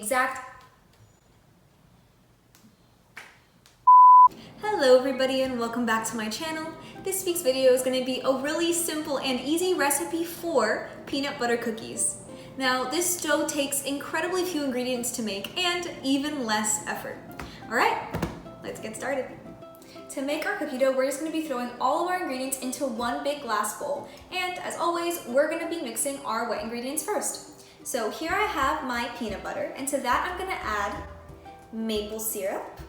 exact... Hello everybody and welcome back to my channel. This week's video is going to be a really simple and easy recipe for peanut butter cookies. Now this dough takes incredibly few ingredients to make and even less effort. Alright, let's get started. To make our cookie dough, we're just going to be throwing all of our ingredients into one big glass bowl. And as always, we're going to be mixing our wet ingredients first. So here I have my peanut butter, and to that I'm going to add maple syrup,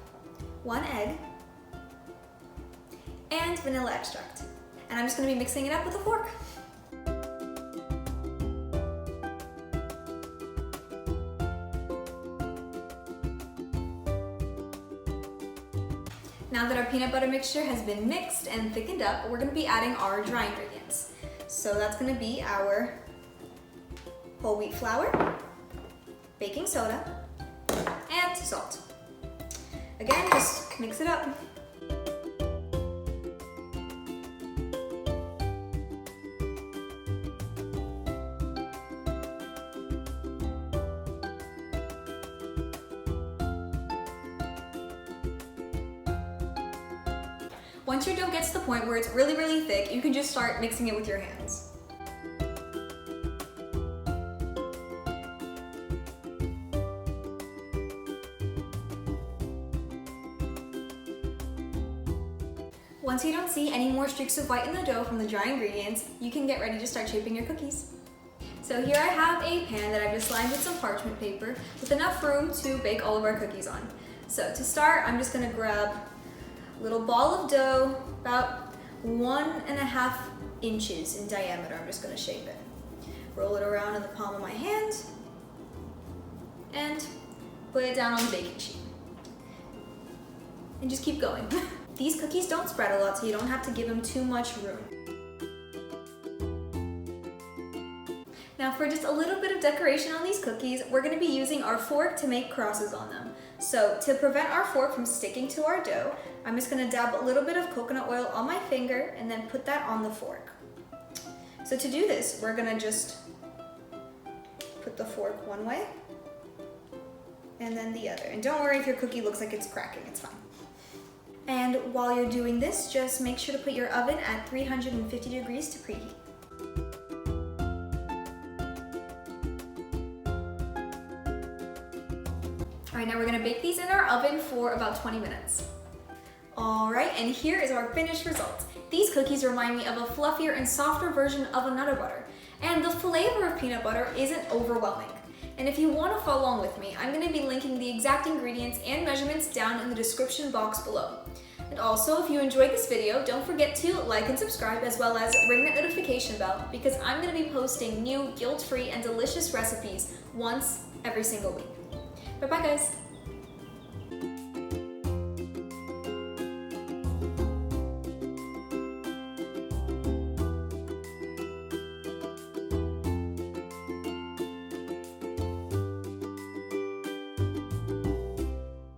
1 egg, and vanilla extract. And I'm just going to be mixing it up with a fork. Now that our peanut butter mixture has been mixed and thickened up, we're going to be adding our dry ingredients. So that's going to be our whole wheat flour, baking soda, and salt. Again, just mix it up. Once your dough gets to the point where it's really thick, you can just start mixing it with your hands. Once you don't see any more streaks of white in the dough from the dry ingredients, you can get ready to start shaping your cookies. So here I have a pan that I've just lined with some parchment paper with enough room to bake all of our cookies on. So to start, I'm just going to grab little ball of dough, about 1.5 inches in diameter. I'm just going to shape it. Roll it around in the palm of my hand and put it down on the baking sheet. And just keep going. These cookies don't spread a lot, so you don't have to give them too much room. Now for just a little bit of decoration on these cookies, we're going to be using our fork to make crosses on them. So to prevent our fork from sticking to our dough, I'm just going to dab a little bit of coconut oil on my finger and then put that on the fork. So to do this, we're going to just put the fork one way and then the other. And don't worry if your cookie looks like it's cracking, it's fine. And while you're doing this, just make sure to put your oven at 350 degrees to preheat. All right, now we're gonna bake these in our oven for about 20 minutes. All right, and here is our finished result. These cookies remind me of a fluffier and softer version of a Nutter Butter. And the flavor of peanut butter isn't overwhelming. And if you wanna follow along with me, I'm gonna be linking the exact ingredients and measurements down in the description box below. And also, if you enjoyed this video, don't forget to like and subscribe as well as ring that notification bell because I'm gonna be posting new guilt-free and delicious recipes once every single week. Bye-bye, guys.